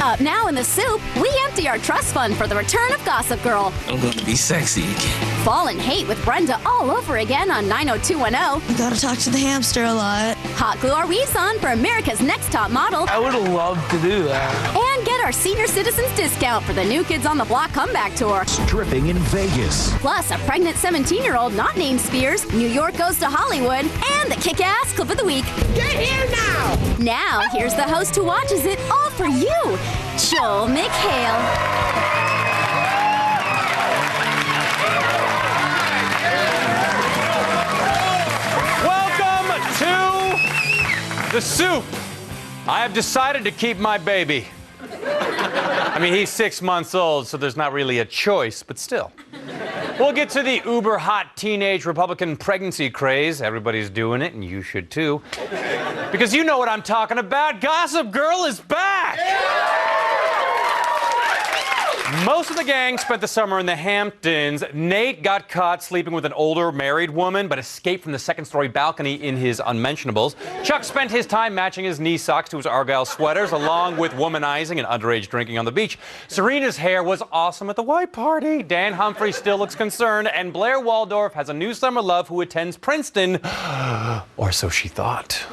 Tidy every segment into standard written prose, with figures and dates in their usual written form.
Up now in the soup, we empty our trust fund for the return of Gossip Girl. I'm going to be sexy again. Fall and hate with Brenda all over again on 90210. You gotta talk to the hamster a lot. Hot glue our weaves on for America's Next Top Model. I would have loved to do that. And get our senior citizens discount for the New Kids on the Block comeback tour. Stripping in Vegas. Plus, a pregnant 17-year-old not named Spears, New York Goes to Hollywood, and the kick-ass clip of the week. Get here now! Now, here's the host who watches it all for you, Joel McHale. The soup. I have decided to keep my baby. I mean, he's 6 months old, so there's not really a choice, but still. We'll get to the uber hot teenage Republican pregnancy craze. Everybody's doing it, and you should too. Because you know what I'm talking about. Gossip Girl is back! Most of the gang spent the summer in the Hamptons. Nate got caught sleeping with an older married woman, but escaped from the second-story balcony in his unmentionables. Chuck spent his time matching his knee socks to his Argyle sweaters, along with womanizing and underage drinking on the beach. Serena's hair was awesome at the white party. Dan Humphrey still looks concerned, and Blair Waldorf has a new summer love who attends Princeton, or so she thought.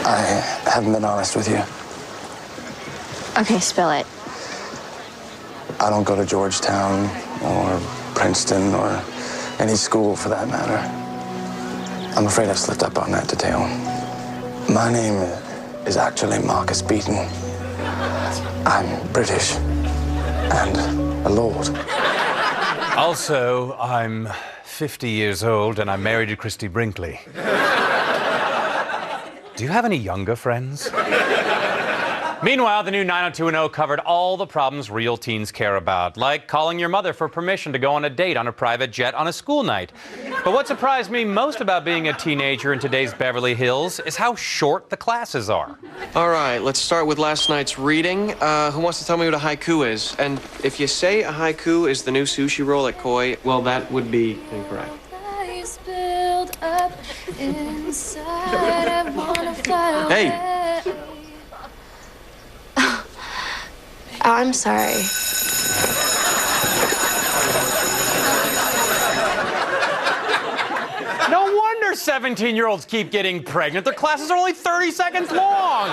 I haven't been honest with you. Okay, spill it. I don't go to Georgetown or Princeton or any school for that matter. I'm afraid I've slipped up on that detail. My name is actually Marcus Beaton. I'm British and a lord. Also, I'm 50 years old and I'm married to Christy Brinkley. Do you have any younger friends? Meanwhile, the new 90210 covered all the problems real teens care about, like calling your mother for permission to go on a date on a private jet on a school night. But what surprised me most about being a teenager in today's Beverly Hills is how short the classes are. All right, let's start with last night's reading. Who wants to tell me what a haiku is? And if you say a haiku is the new sushi roll at Koi, well, that would be incorrect. Hey! I'm sorry. No wonder 17-year-olds keep getting pregnant. Their classes are only 30 seconds long.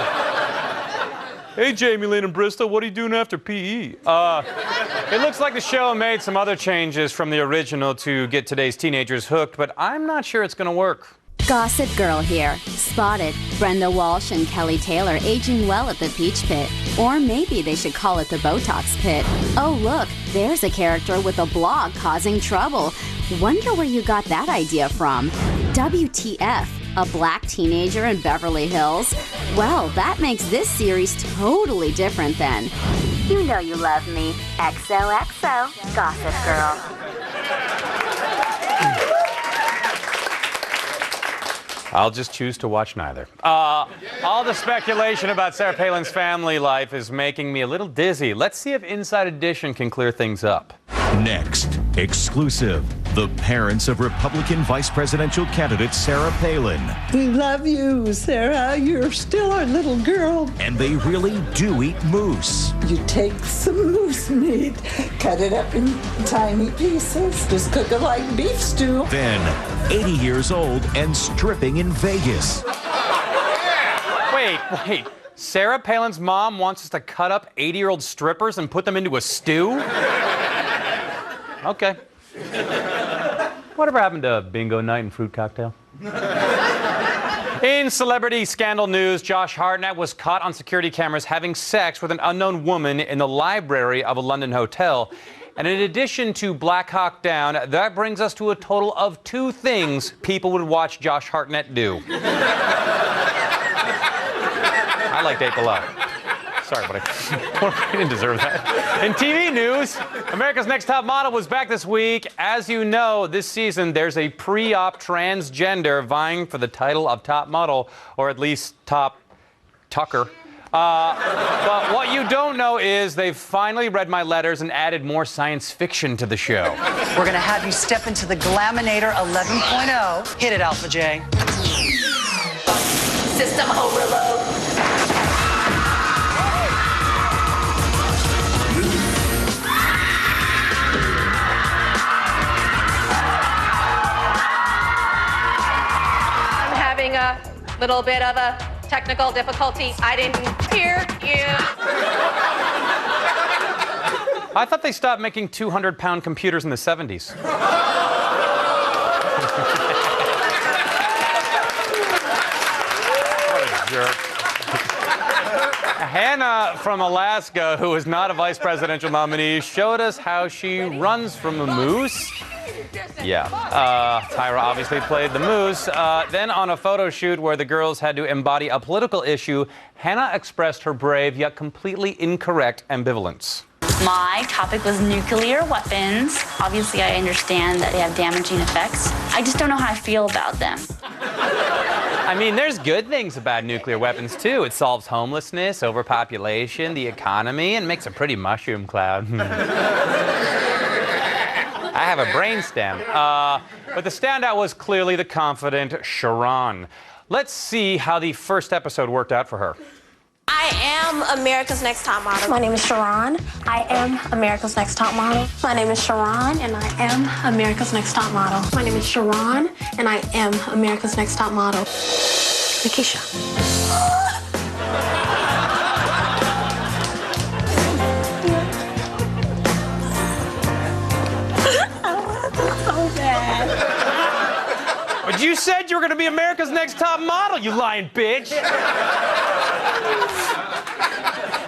Hey, Jamie Lynn and Bristol, what are you doing after PE? It looks like the show made some other changes from the original to get today's teenagers hooked, but I'm not sure it's going to work. Gossip Girl here. Spotted. Brenda Walsh and Kelly Taylor aging well at the Peach Pit. Or maybe they should call it the Botox Pit. Oh, look, there's a character with a blog causing trouble. Wonder where you got that idea from. WTF, a black teenager in Beverly Hills? Well, that makes this series totally different then. You know you love me. XOXO, Gossip Girl. I'll just choose to watch neither. All the speculation about Sarah Palin's family life is making me a little dizzy. Let's see if Inside Edition can clear things up. Next, exclusive. The parents of Republican vice presidential candidate Sarah Palin. We love you, Sarah. You're still our little girl. And they really do eat moose. You take some moose meat, cut it up in tiny pieces, just cook it like beef stew. Then, 80 years old and stripping in Vegas. Wait. Sarah Palin's mom wants us to cut up 80-year-old strippers and put them into a stew? Okay. Whatever happened to bingo night and fruit cocktail? In celebrity scandal news, Josh Hartnett was caught on security cameras having sex with an unknown woman in the library of a London hotel. And in addition to Black Hawk Down, that brings us to a total of 2 things people would watch Josh Hartnett do. I liked 8 Below. Sorry, buddy. I didn't deserve that. In TV news, America's Next Top Model was back this week. As you know, this season there's a pre-op transgender vying for the title of Top Model, or at least Top Tucker. But what you don't know is they've finally read my letters and added more science fiction to the show. We're going to have you step into the Glaminator 11.0. Hit it, Alpha J. System overload. Little bit of a technical difficulty. I didn't hear you. I thought they stopped making 200-pound computers in the 70s. What a jerk. Hannah from Alaska, who is not a vice presidential nominee, showed us how she runs from a moose. Yeah, Tyra obviously played the moose. Then on a photo shoot where the girls had to embody a political issue, Hannah expressed her brave yet completely incorrect ambivalence. My topic was nuclear weapons. Obviously, I understand that they have damaging effects. I just don't know how I feel about them. I mean, there's good things about nuclear weapons, too. It solves homelessness, overpopulation, the economy, and makes a pretty mushroom cloud. I have a brainstem. But the standout was clearly the confident Sharon. Let's see how the first episode worked out for her. I am America's Next Top Model. My name is Sharon. I am America's Next Top Model. My name is Sharon, and I am America's Next Top Model. My name is Sharon, and I am America's Next Top Model. Nikisha. So bad. But you said you were going to be America's Next Top Model, you lying bitch.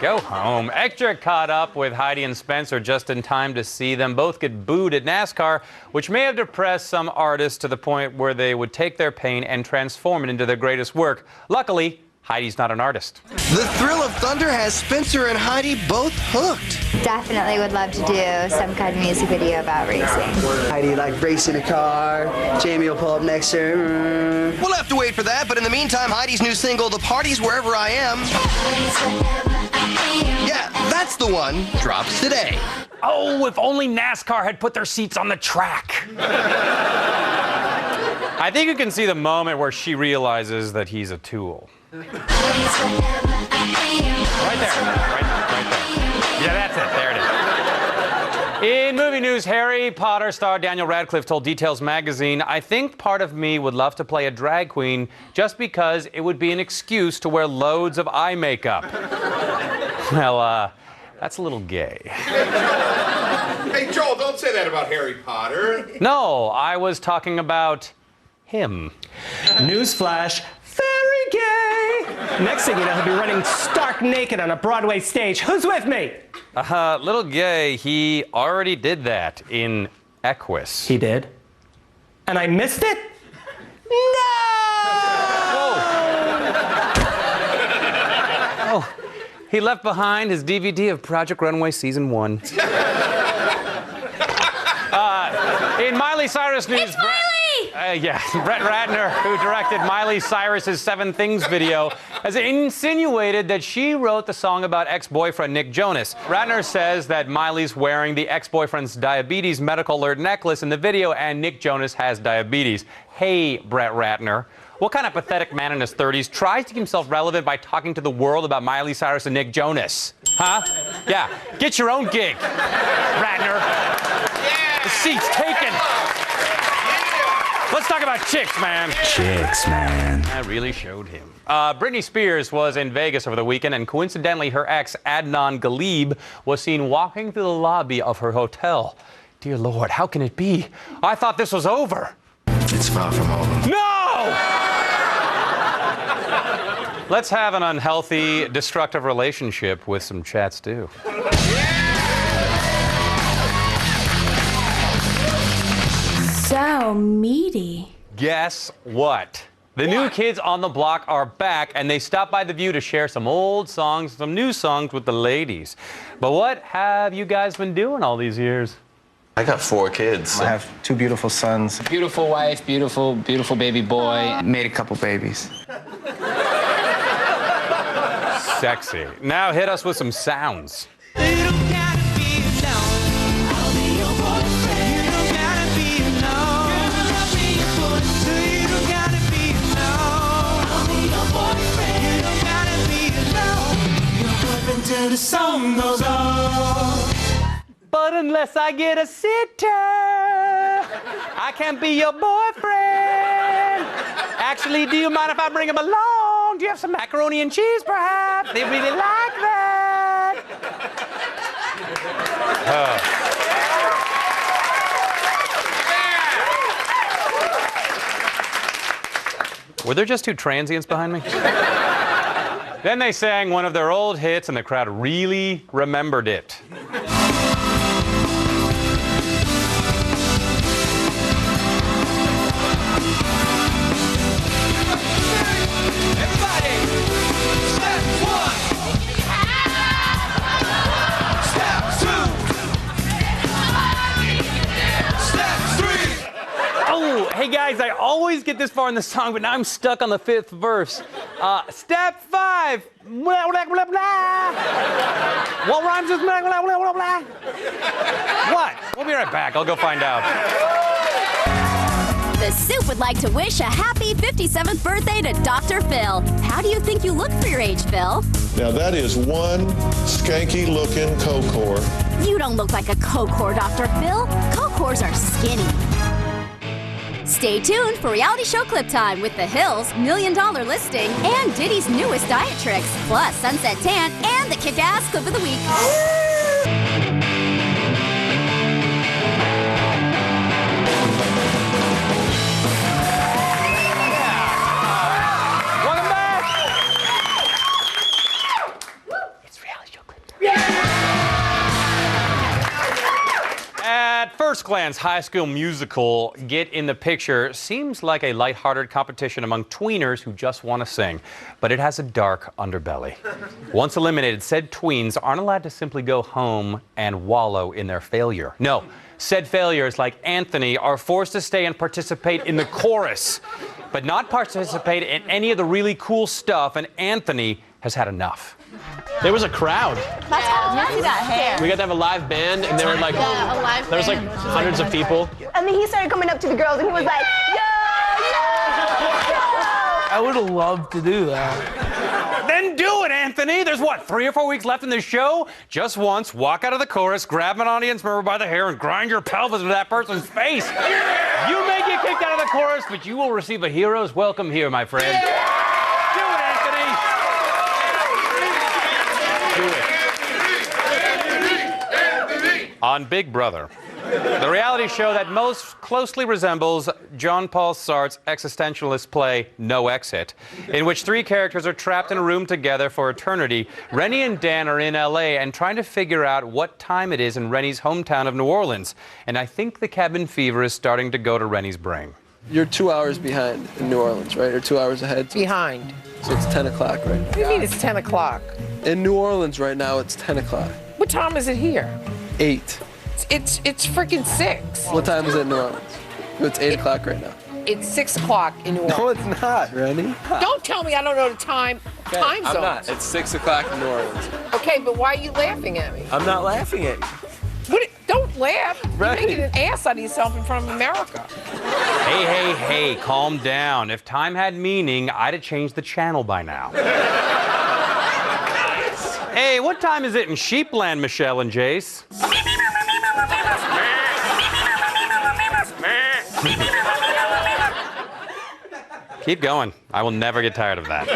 Go home. Extra caught up with Heidi and Spencer just in time to see them both get booed at NASCAR, which may have depressed some artists to the point where they would take their pain and transform it into their greatest work. Luckily, Heidi's not an artist. The Thrill of Thunder has Spencer and Heidi both hooked. Definitely would love to do some kind of music video about racing. Heidi like racing a car. Jamie will pull up next to her. We'll have to wait for that, but in the meantime, Heidi's new single, The Party's Wherever I Am. Yeah, that's the one. Drops today. Oh, if only NASCAR had put their seats on the track. I think you can see the moment where she realizes that he's a tool. Right there. Right there. Yeah, that's it. There it is. In movie news, Harry Potter star Daniel Radcliffe told Details magazine, "I think part of me would love to play a drag queen just because it would be an excuse to wear loads of eye makeup." Well, that's a little gay. Hey, Joel, don't say that about Harry Potter. No, I was talking about him. Newsflash, very gay. Next thing you know, he'll be running stark naked on a Broadway stage. Who's with me? Little gay, he already did that in Equus. He did? And I missed it? No! Oh, he left behind his DVD of Project Runway Season 1. In Miley Cyrus news... It's Miley! Brett Ratner, who directed Miley Cyrus's 7 Things video, has insinuated that she wrote the song about ex-boyfriend Nick Jonas. Ratner says that Miley's wearing the ex-boyfriend's diabetes medical alert necklace in the video, and Nick Jonas has diabetes. Hey, Brett Ratner. What kind of pathetic man in his 30s tries to keep himself relevant by talking to the world about Miley Cyrus and Nick Jonas? Huh? Yeah, get your own gig, Ratner. Yeah. The seat's taken. Let's talk about chicks, man. Chicks, man. That really showed him. Britney Spears was in Vegas over the weekend, and coincidentally, her ex, Adnan Ghalib, was seen walking through the lobby of her hotel. Dear Lord, how can it be? I thought this was over. It's far from over. No! Let's have an unhealthy, destructive relationship with some chat stew. So meaty. Guess what? The new kids on the block are back, and they stopped by The View to share some old songs, some new songs with the ladies. But what have you guys been doing all these years? I got 4 kids. I have 2 beautiful sons. Beautiful wife, beautiful baby boy. Made a couple babies. Sexy. Now hit us with some sounds. The song goes on. But unless I get a sitter, I can't be your boyfriend. Actually, do you mind if I bring him along? Do you have some macaroni and cheese, perhaps? They really like that. Were there just two transients behind me? Then they sang one of their old hits, and the crowd really remembered it. Hey guys, I always get this far in the song, but now I'm stuck on the 5th verse. Step 5. Blah, blah, blah, blah. What rhymes with blah, blah, blah, blah, blah? What? We'll be right back. I'll go find out. The Soup would like to wish a happy 57th birthday to Dr. Phil. How do you think you look for your age, Phil? Now that is one skanky-looking Cocor. You don't look like a Cocor, Dr. Phil. Cocors are skinny. Stay tuned for reality show clip time with The Hills' $1 Million Listing and Diddy's newest diet tricks, plus Sunset Tan and the kick-ass clip of the week. Welcome back. It's reality show clip time. At first glance, High School Musical, Get in the Picture, seems like a lighthearted competition among tweeners who just want to sing. But it has a dark underbelly. Once eliminated, said tweens aren't allowed to simply go home and wallow in their failure. No, said failures like Anthony are forced to stay and participate in the chorus, but not participate in any of the really cool stuff, and Anthony has had enough. There was a crowd. That's how you got hair. We got to have a live band, and there were like, there was like hundreds of people. And then he started coming up to the girls, and he was like, yo, yo, yo. I would have loved to do that. Then do it, Anthony. There's what, 3 or 4 weeks left in the show? Just once, walk out of the chorus, grab an audience member by the hair, and grind your pelvis into that person's face. You may get kicked out of the chorus, but you will receive a hero's welcome here, my friend. Do it, Anthony. Do it. On Big Brother, the reality show that most closely resembles John Paul Sartre's existentialist play No Exit, in which 3 characters are trapped in a room together for eternity, Rennie and Dan are in LA and trying to figure out what time it is in Rennie's hometown of New Orleans. And I think the cabin fever is starting to go to Rennie's brain. You're 2 hours behind in New Orleans, right? Or 2 hours ahead? Behind. So it's 10 o'clock right now. What do you mean it's 10 o'clock? In New Orleans right now, it's 10 o'clock. What time is it here? 8. It's freaking 6. What time is it in New Orleans? It's 8 o'clock right now. It's 6 o'clock in New Orleans. No, it's not, Rennie. Don't tell me I don't know the time zones. I'm not. It's 6 o'clock in New Orleans. Okay, but why are you laughing at me? I'm not laughing at you. Don't laugh. Right. You're making an ass out of yourself in front of America. Hey, hey, hey, calm down. If time had meaning, I'd have changed the channel by now. Hey, what time is it in Sheepland, Michelle and Jace? Keep going. I will never get tired of that.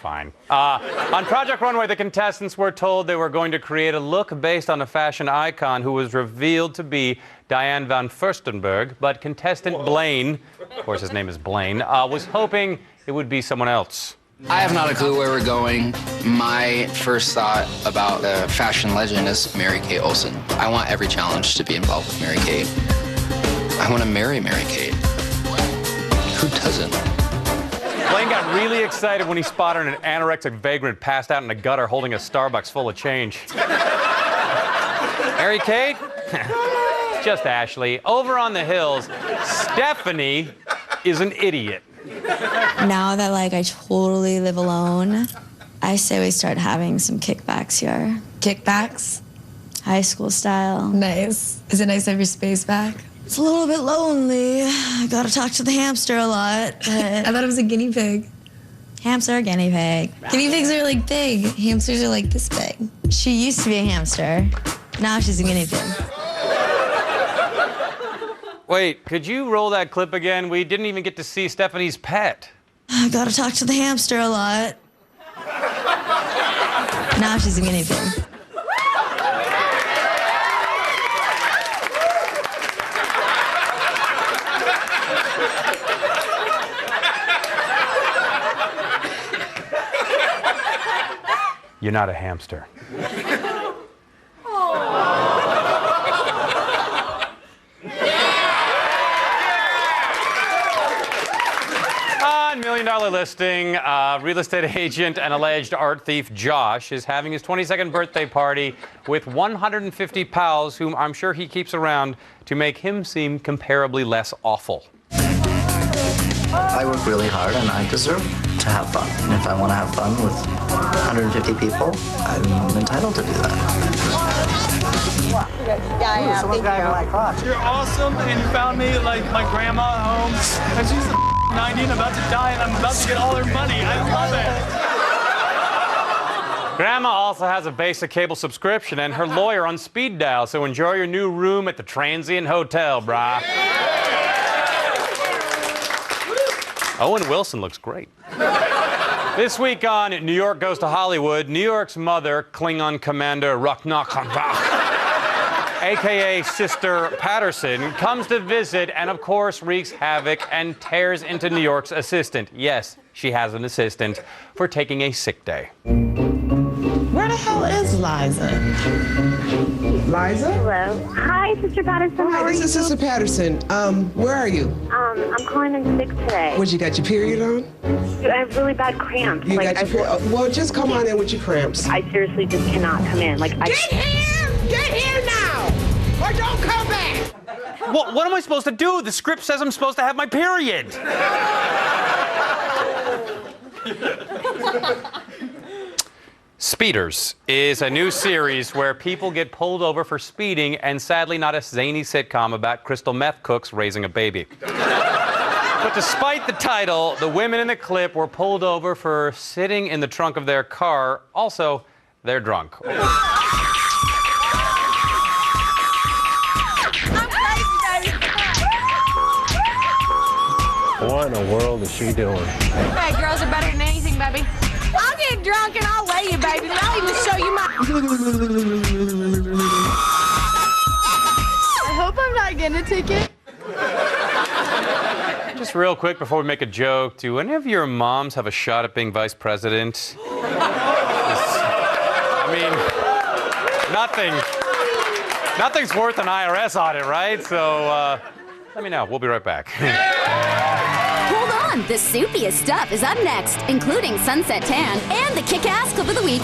Fine. On Project Runway, the contestants were told they were going to create a look based on a fashion icon who was revealed to be Diane van Furstenberg, but contestant Blaine, of course his name is Blaine, was hoping it would be someone else. I have not a clue where we're going. My first thought about the fashion legend is Mary-Kate Olsen. I want every challenge to be involved with Mary-Kate. I want to marry Mary-Kate. Who doesn't? Blaine got really excited when he spotted an anorexic vagrant passed out in a gutter holding a Starbucks full of change. Mary-Kate? Just Ashley. Over on the hills, Stephanie is an idiot. Now that I totally live alone, I say we start having some kickbacks here. Kickbacks? High school style. Nice. Is it nice to have your space back? It's a little bit lonely. I gotta talk to the hamster a lot. I thought it was a guinea pig. Hamster, guinea pig. Guinea pigs are big. Hamsters are this big. She used to be a hamster. Now she's a guinea pig. Wait, could you roll that clip again? We didn't even get to see Stephanie's pet. I gotta talk to the hamster a lot. Now she's a guinea pig. You're not a hamster. On $1 Million Listing, real estate agent and alleged art thief Josh is having his 22nd birthday party with 150 pals, whom I'm sure he keeps around to make him seem comparably less awful. I work really hard and I deserve to have fun. And if I want to have fun with 150 people, I'm entitled to do that. Yeah, someone's driving my car. You're awesome, and you found me like my grandma at home, and she's 90 and about to die, and I'm about to get all her money. I love it. Grandma also has a basic cable subscription and her lawyer on speed dial, so enjoy your new room at the Transient Hotel, brah. Owen Wilson looks great. This week on New York Goes to Hollywood, New York's mother, Klingon Commander Ruknakhanbach, a.k.a. Sister Patterson, comes to visit and, of course, wreaks havoc and tears into New York's assistant. Yes, she has an assistant for taking a sick day. Where the hell is Liza? Liza? Hello. Hi, Sister Patterson. Hi, this is Sister Patterson. Where are you? I'm calling in sick today. What, you got your period on? I have really bad cramps. You got your period? Well, just come on in with your cramps. I seriously just cannot come in. Get here! Get here now! Or don't come back! Well, what am I supposed to do? The script says I'm supposed to have my period. Speeders is a new series where people get pulled over for speeding, and sadly not a zany sitcom about crystal meth cooks raising a baby. But despite the title, the women in the clip were pulled over for sitting in the trunk of their car. Also, they're drunk. What in the world is she doing? Hey, girls are better than anything, baby. I'll get drunk and I'll weigh you, baby. And I'll even show you my... I hope I'm not getting a ticket. Just real quick before we make a joke, do any of your moms have a shot at being vice president? I mean, nothing's worth an IRS audit, right? So let me know. We'll be right back. Hold on, the soupiest stuff is up next, including Sunset Tan and the kick-ass clip of the week.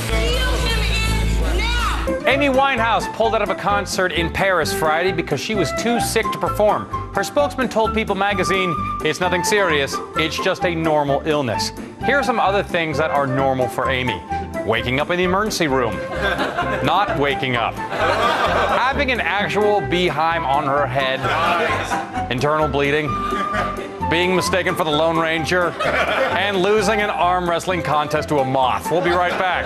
Amy Winehouse pulled out of a concert in Paris Friday because she was too sick to perform. Her spokesman told People magazine, "It's nothing serious, it's just a normal illness." Here are some other things that are normal for Amy. Waking up in the emergency room. Not waking up. Having an actual beehive on her head. Internal bleeding. Being mistaken for the Lone Ranger. And losing an arm wrestling contest to a moth. We'll be right back.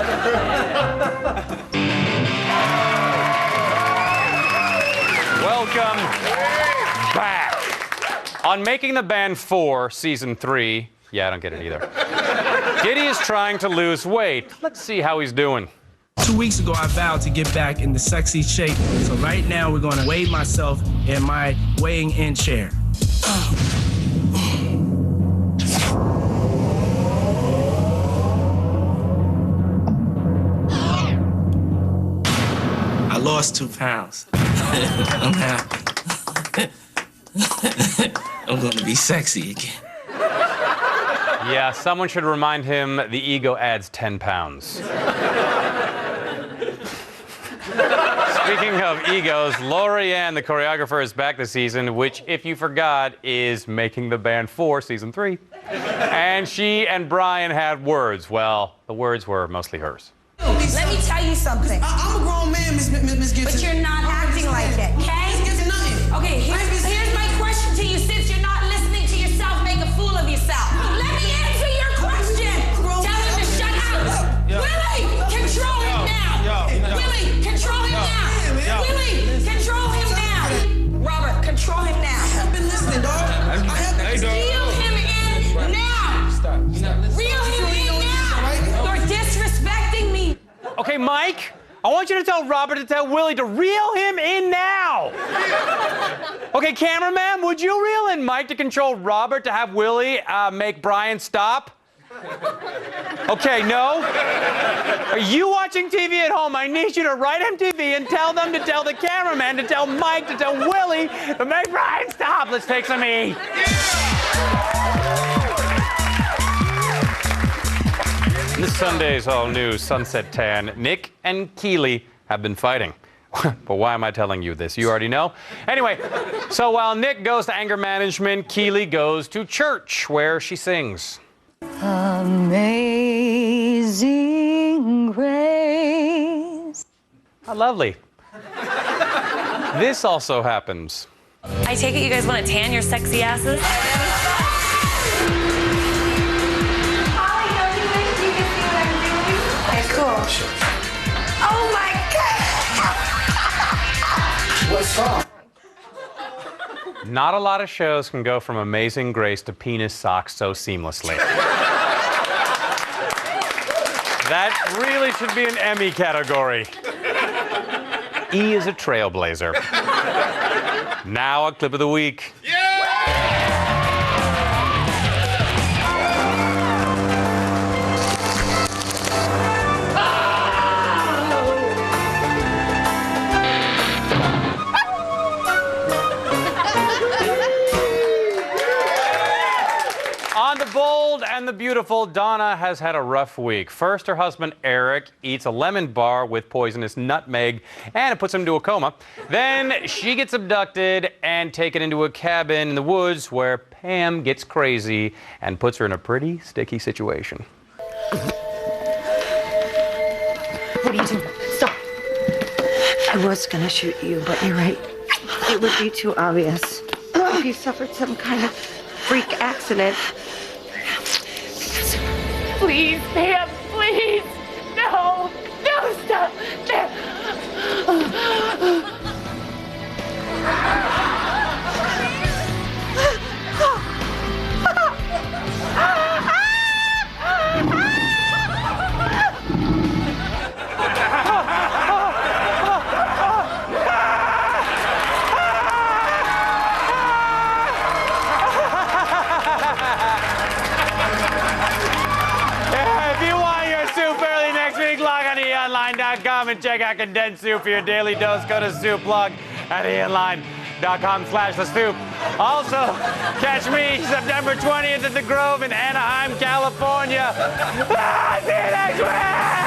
Welcome back. On Making the Band 4, Season 3, yeah, I don't get it either. Diddy is trying to lose weight. Let's see how he's doing. 2 weeks ago, I vowed to get back in the sexy shape. So right now, we're going to weigh myself in my weighing in chair. I lost 2 pounds. I'm happy. I'm going to be sexy again. Yeah, someone should remind him the ego adds 10 pounds. Speaking of egos, Lorianne, the choreographer, is back this season, which, if you forgot, is Making the Band 4, Season 3. And she and Brian had words. Well, the words were mostly hers. Let me tell you something. I'm a grown man, Miss Gibson. But you're not acting like it, okay? Miss Gibson, nothing. Okay, here's my question to you. Since you're not listening to yourself, make a fool of yourself. Let me answer your question. Tell him to shut up. Willie, control him now. Willie, control him now. Willie, control him now. Robert, control him now. I've been listening, dog. Steal him in now. Stop. Okay, Mike, I want you to tell Robert to tell Willie to reel him in now. Okay, cameraman, would you reel in Mike to control Robert to have Willie make Brian stop? Okay, no? Are you watching TV at home? I need you to write MTV and tell them to tell the cameraman to tell Mike to tell Willie to make Brian stop. Let's take some E. This Sunday's all-new Sunset Tan, Nick and Keely have been fighting. But why am I telling you this? You already know. Anyway, so while Nick goes to anger management, Keely goes to church where she sings. Amazing grace. How lovely. This also happens. I take it you guys want to tan your sexy asses? Cool. Oh my God! What's wrong? Not a lot of shows can go from Amazing Grace to penis socks so seamlessly. That really should be an Emmy category. E is a trailblazer. Now a clip of the week. On the bold and the beautiful, Donna has had a rough week. First, her husband, Eric, eats a lemon bar with poisonous nutmeg, and it puts him into a coma. Then she gets abducted and taken into a cabin in the woods where Pam gets crazy and puts her in a pretty sticky situation. What are you doing? Stop. I was gonna shoot you, but you're right. It would be too obvious. If you suffered some kind of freak accident. Please, Pam, please. No, no, stop. EOnline.com and check out condensed soup for your daily dose. Go to Soup Plug at EOnline.com/theSoup. Also, catch me September 20th at the Grove in Anaheim, California. See you next week!